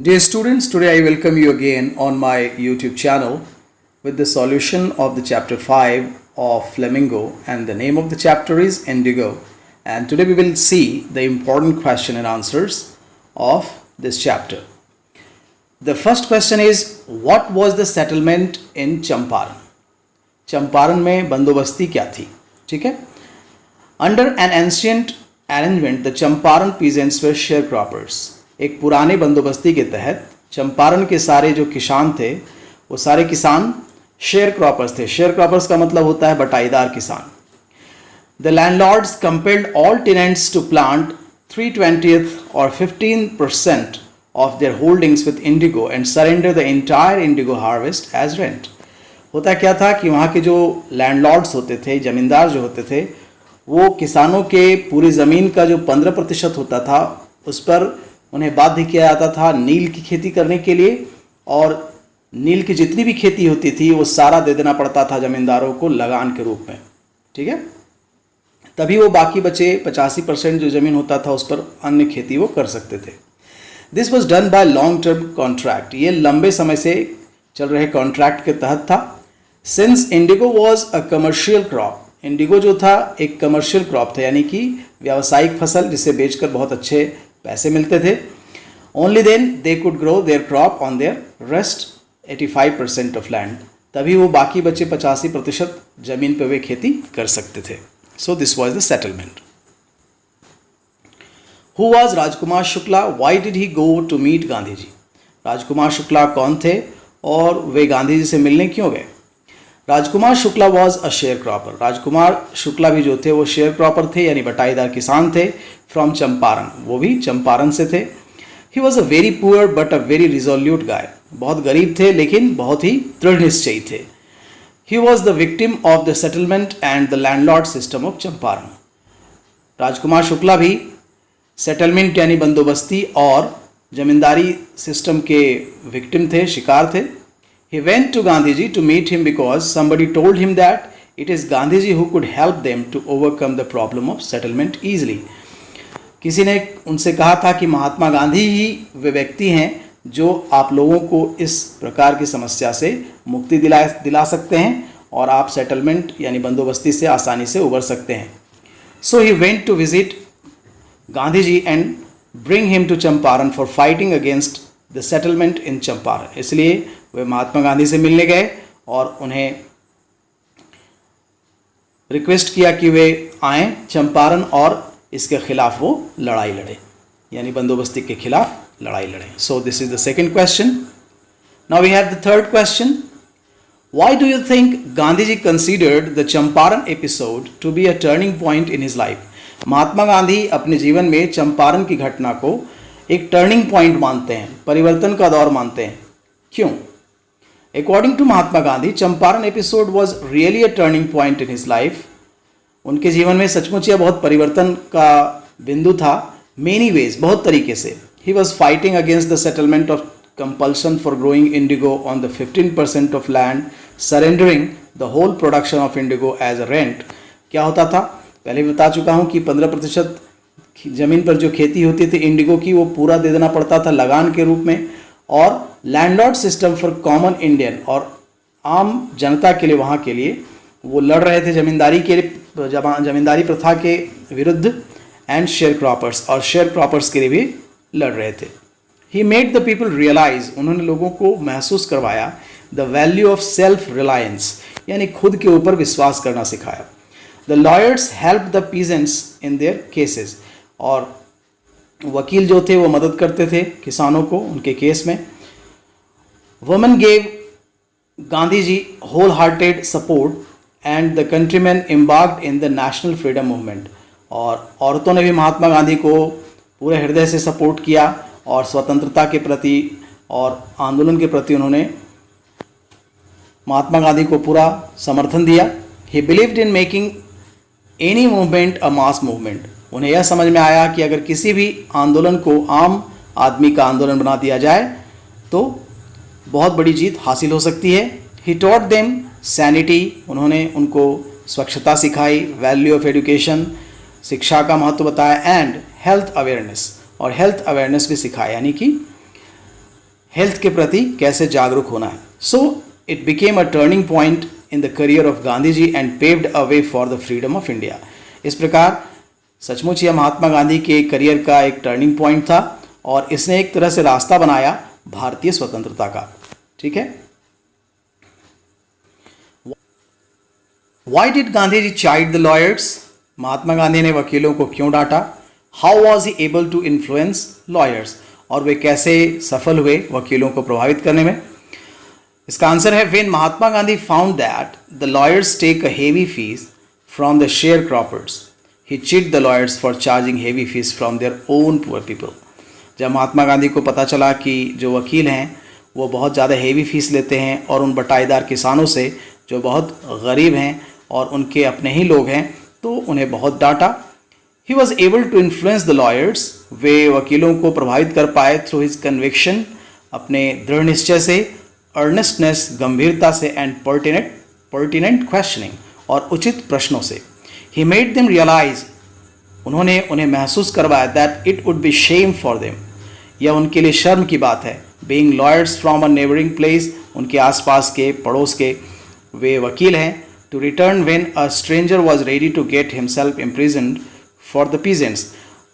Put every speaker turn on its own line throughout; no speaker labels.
Dear students, today I welcome you again on my YouTube channel with the solution of the chapter 5 of Flamingo, and the name of the chapter is Indigo. And today we will see the important question and answers of this chapter. The first question is, what was the settlement in Champaran? Champaran में बंदोबस्ती क्या थी? ठीक है. Under an ancient arrangement, the Champaran peasants were sharecroppers. एक पुराने बंदोबस्ती के तहत चंपारण के सारे जो किसान थे वो सारे किसान शेयर क्रॉपर्स थे. शेयर क्रॉपर्स का मतलब होता है बटाईदार किसान. The landlords compelled all tenants to plant 3/20 or 15% of their holdings with indigo and surrender the entire indigo harvest as rent. होता क्या था कि वहाँ के जो लैंडलॉर्ड्स होते थे, ज़मींदार जो होते थे, वो किसानों के पूरी ज़मीन का जो 15% होता था उस पर उन्हें बाध्य किया जाता था नील की खेती करने के लिए, और नील की जितनी भी खेती होती थी वो सारा दे देना पड़ता था ज़मींदारों को लगान के रूप में. ठीक है. तभी वो बाकी बचे 85% जो ज़मीन होता था उस पर अन्य खेती वो कर सकते थे. This was done by long term contract. ये लंबे समय से चल रहे कॉन्ट्रैक्ट के तहत था. Since Indigo was a commercial crop, Indigo जो था एक कमर्शियल क्रॉप था, यानी कि व्यावसायिक फसल जिसे बेचकर बहुत अच्छे पैसे मिलते थे. Only then they could grow their crop on their rest 85% of land. तभी वो बाकी बचे 85% जमीन पर वे खेती कर सकते थे. So this was the settlement. Who was Rajkumar Shukla? Why did he go to meet Gandhi ji? Rajkumar Shukla कौन थे और वे गांधी जी से मिलने क्यों गए? Rajkumar Shukla was a sharecropper. Rajkumar Shukla भी जो थे वो शेयर क्रॉपर थे, यानी बटाईदार किसान थे. फ्रॉम चंपारण, वो भी चंपारण से थे. He was a very poor but a very resolute guy. बहुत गरीब थे लेकिन बहुत ही दृढ़ निश्चयी थे. He was the victim of the settlement and the landlord system of Champaran. Rajkumar Shukla भी सेटलमेंट यानी बंदोबस्ती और जमींदारी सिस्टम के विक्टिम थे, शिकार थे. He went to Gandhiji to meet him because somebody told him that it is Gandhiji who could help them to overcome the problem of settlement easily. किसी ने उनसे कहा था कि महात्मा गांधी ही वे व्यक्ति हैं जो आप लोगों को इस प्रकार की समस्या से मुक्ति दिला सकते हैं और आप सेटलमेंट यानी बंदोबस्ती से आसानी से उबर सकते हैं. So he went to visit Gandhiji and bring him to Champaran for fighting against the settlement in Champaran. इसलिए वे महात्मा गांधी से मिलने गए और उन्हें रिक्वेस्ट किया कि वे आएँ चंपारण और इसके खिलाफ वो लड़ाई लड़े, यानी बंदोबस्ती के खिलाफ लड़ाई लड़े. So this is the second question. Now we have the third question. Why do you think Gandhi ji considered the Champaran episode to be a turning point in his life? Mahatma Gandhi अपने जीवन में चंपारण की घटना को एक टर्निंग पॉइंट मानते हैं, परिवर्तन का दौर मानते हैं. क्यों? According to Mahatma Gandhi, Champaran episode was really a turning point in his life. उनके जीवन में सचमुच यह बहुत परिवर्तन का बिंदु था. Many ways, बहुत तरीके से. He was fighting against the settlement of compulsion for growing indigo on the 15% of land, surrendering the whole production of indigo as a rent. क्या होता था? पहले बता चुका हूँ कि 15% जमीन पर जो खेती होती थी इंडिगो की वो पूरा दे देना पड़ता था लगान के रूप में, और landlord system for common Indian, और आम जनता के लिए वहाँ के लिए वो लड़ रहे थे जमींदारी के लिए, जमींदारी प्रथा के विरुद्ध, एंड शेयर क्रॉपर्स, और शेयर क्रॉपर्स के लिए भी लड़ रहे थे. He made the people realise, उन्होंने लोगों को महसूस करवाया the value of self reliance, यानी खुद के ऊपर विश्वास करना सिखाया. The lawyers help the peasants in their cases, और वकील जो थे वो मदद करते थे किसानों को उनके केस में. Women gave Gandhi ji whole hearted support and the countryman embarked in the national freedom movement, और औरतों ने भी महात्मा गांधी को पूरे हृदय से सपोर्ट किया और स्वतंत्रता के प्रति और आंदोलन के प्रति उन्होंने महात्मा गांधी को पूरा समर्थन दिया. ही believed in making any movement a mass movement. उन्हें यह समझ में आया कि अगर किसी भी आंदोलन को आम आदमी का आंदोलन बना दिया जाए तो बहुत बड़ी जीत हासिल हो सकती है. ही टॉट देम सैनिटी, उन्होंने उनको स्वच्छता सिखाई, वैल्यू ऑफ एजुकेशन, शिक्षा का महत्व बताया, एंड हेल्थ अवेयरनेस, और हेल्थ अवेयरनेस भी सिखाया, यानी कि हेल्थ के प्रति कैसे जागरूक होना है. So it became a turning point in the career of Gandhi ji and paved a way for the freedom of India. इस प्रकार सचमुच यह महात्मा गांधी के करियर का एक टर्निंग पॉइंट था और इसने एक तरह से रास्ता बनाया भारतीय स्वतंत्रता का. ठीक है. Why did Gandhi ji chide the lawyers? Mahatma Gandhi ने वकीलों को क्यों डांटा? How was he able to influence lawyers? और वे कैसे सफल हुए वकीलों को प्रभावित करने में? इसका आंसर है when Mahatma Gandhi found that the lawyers take a heavy fees from the sharecroppers, he cheated the lawyers for charging heavy fees from their own poor people. जब महात्मा गांधी को पता चला कि जो वकील हैं वो बहुत ज़्यादा हेवी फीस लेते हैं और उन बटाईदार किसानों से जो बहुत गरीब हैं और उनके अपने ही लोग हैं, तो उन्हें बहुत डांटा. He was able to influence the lawyers. वे वकीलों को प्रभावित कर पाए थ्रू हिज कन्विक्शन, अपने दृढ़ निश्चय से, अर्नेस्टनेस गंभीरता से, एंड पर्टिनेंट क्वेश्चनिंग और उचित प्रश्नों से. He made them realize, उन्होंने उन्हें महसूस करवाया that it would be shame for them, यह उनके लिए शर्म की बात है. Being lawyers from a neighboring place, उनके आसपास के पड़ोस के वे वकील हैं. To return when a stranger was ready to get himself imprisoned for the peasants,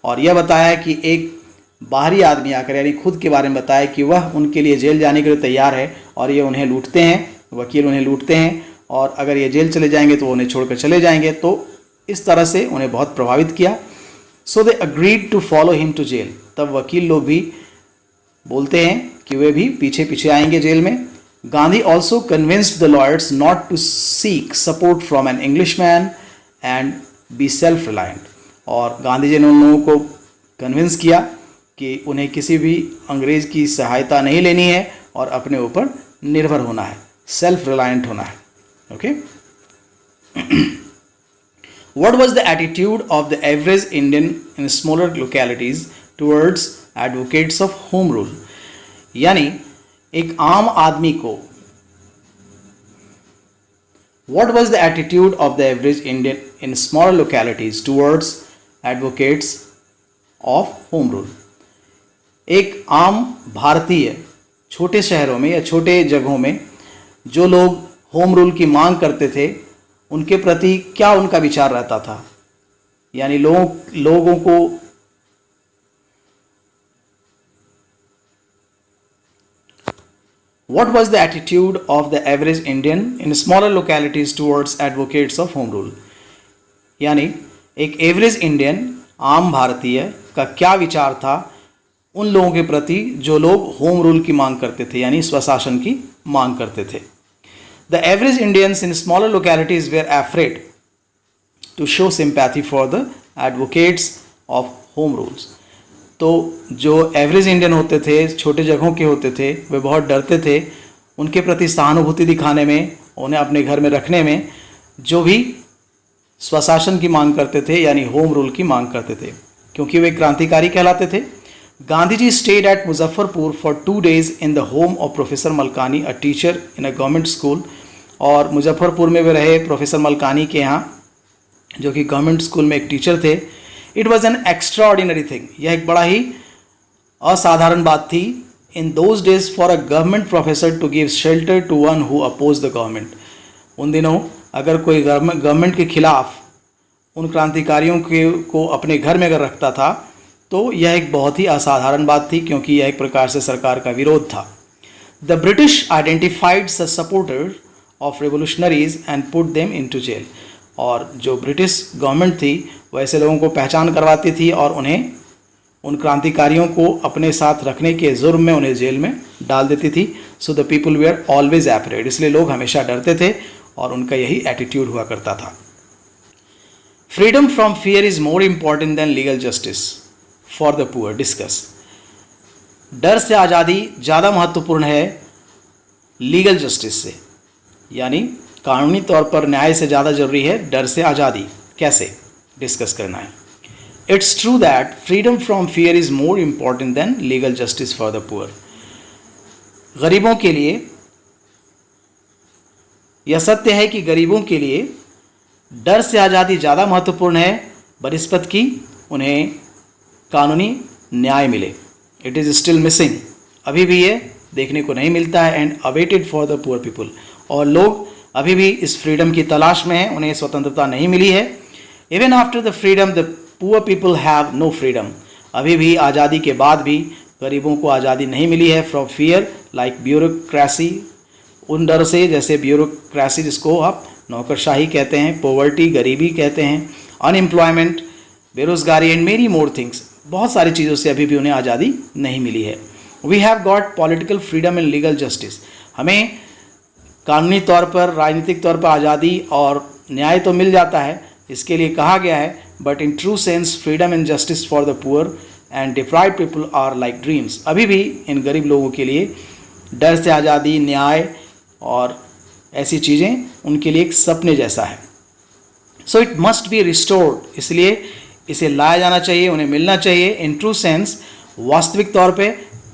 और यह बताया कि एक बाहरी आदमी आकर, यानी खुद के बारे में बताया कि वह उनके लिए जेल जाने के लिए तैयार है और ये उन्हें लूटते हैं, वकील उन्हें लूटते हैं और अगर ये जेल चले जाएंगे तो उन्हें छोड़कर चले जाएंगे. तो इस तरह से उन्हें बहुत प्रभावित किया. So they agreed to follow him to jail. तब वकील लोग भी बोलते हैं कि वे भी पीछे पीछे आएंगे जेल में. Gandhi also convinced the lawyers not to seek support from an English man and be self reliant. और गांधी जी ने उन लोगों को कन्विंस किया कि उन्हें किसी भी अंग्रेज की सहायता नहीं लेनी है और अपने ऊपर निर्भर होना है, सेल्फ रिलायंट होना है. Okay. What was the attitude of the average Indian in smaller localities towards advocates of home rule? यानी एक आम आदमी को What was the attitude of the average Indian in smaller localities towards advocates of home rule? एक आम भारतीय छोटे शहरों में या छोटे जगहों में जो लोग होम रूल की मांग करते थे, उनके प्रति क्या उनका विचार रहता था. यानी लोगों को What was the attitude of the average Indian in smaller localities towards advocates of home rule? यानी एक एवरेज इंडियन, आम भारतीय का क्या विचार था उन लोगों के प्रति जो लोग होम रूल की मांग करते थे, यानी स्वशासन की मांग करते थे. The average Indians in smaller localities were afraid to show sympathy for the advocates of home rules. तो जो एवरेज इंडियन होते थे, छोटे जगहों के होते थे, वे बहुत डरते थे उनके प्रति सहानुभूति दिखाने में, उन्हें अपने घर में रखने में, जो भी स्वशासन की मांग करते थे यानी होम रूल की मांग करते थे, क्योंकि वे क्रांतिकारी कहलाते थे. Gandhi ji stayed at Muzaffarpur for 2 days in the home of professor Malkani, a teacher in a government school. और मुजफ्फरपुर में वे रहे प्रोफेसर मलकानी के यहाँ, जो कि गवर्नमेंट स्कूल में एक टीचर थे. It was an extraordinary thing, यह एक बड़ा ही असाधारण बात थी. In those days for a government professor to give shelter to one who oppose the government. उन दिनों अगर कोई गवर्नमेंट के खिलाफ उन क्रांतिकारियों को अपने घर में अगर रखता था तो यह एक बहुत ही असाधारण बात थी, क्योंकि यह एक प्रकार से सरकार का विरोध था. The British identified the supporter of revolutionaries and put them into jail. और जो ब्रिटिश गवर्नमेंट थी वह ऐसे लोगों को पहचान करवाती थी और उन्हें, उन क्रांतिकारियों को अपने साथ रखने के जुर्म में उन्हें जेल में डाल देती थी. So the people were always afraid, इसलिए लोग हमेशा डरते थे और उनका यही एटीट्यूड हुआ करता था. Freedom from fear is more important than legal justice for the poor. Discuss. डर से आज़ादी ज़्यादा महत्वपूर्ण है लीगल जस्टिस से, यानी कानूनी तौर पर न्याय से ज़्यादा जरूरी है डर से आज़ादी. कैसे? डिस्कस करना है. It's true that freedom from fear is more important than legal justice for the poor. गरीबों के लिए यह सत्य है कि गरीबों के लिए डर से आज़ादी ज़्यादा महत्वपूर्ण है बनिस्बत की उन्हें कानूनी न्याय मिले. इट इज़ स्टिल मिसिंग, अभी भी ये देखने को नहीं मिलता है and awaited for the poor people. और लोग अभी भी इस फ्रीडम की तलाश में हैं, उन्हें स्वतंत्रता नहीं मिली है। Even after the freedom the poor people have no freedom. अभी भी आज़ादी के बाद भी गरीबों को आज़ादी नहीं मिली है फ्रॉम फियर लाइक ब्यूरोक्रेसी, उन डर से जैसे ब्यूरोक्रेसी जिसको आप नौकरशाही कहते हैं, पॉवर्टी गरीबी कहते हैं, अनएम्प्लॉयमेंट बेरोजगारी एंड मेनी मोर थिंग्स, बहुत सारी चीज़ों से अभी भी उन्हें आज़ादी नहीं मिली है। We have got political freedom and legal justice. हमें कानूनी तौर पर, राजनीतिक तौर पर आज़ादी और न्याय तो मिल जाता है, इसके लिए कहा गया है, but in true sense freedom and justice for the poor and deprived people are like dreams. अभी भी इन गरीब लोगों के लिए डर से आज़ादी, न्याय और ऐसी चीज़ें उनके लिए एक सपने जैसा है। So it must be restored, इसलिए इसे लाया जाना चाहिए, उन्हें मिलना चाहिए इन ट्रू सेंस, वास्तविक तौर पे,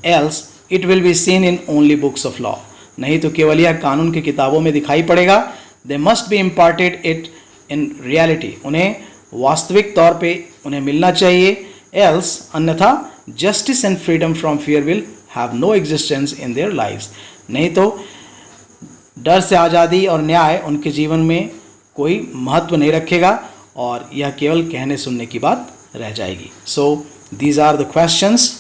else it will be seen in only books of law. नहीं तो केवल यह कानून की किताबों में दिखाई पड़ेगा। They must be imparted it in reality, उन्हें वास्तविक तौर पे उन्हें मिलना चाहिए, एल्स अन्यथा justice and freedom from fear will have no existence in their lives. नहीं तो डर से आज़ादी और न्याय उनके जीवन में कोई महत्व नहीं रखेगा और यह केवल कहने सुनने की बात रह जाएगी। So these are the questions.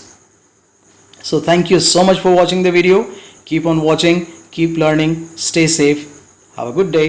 So thank you so much for watching the video. Keep on watching, keep learning, stay safe. Have a good day.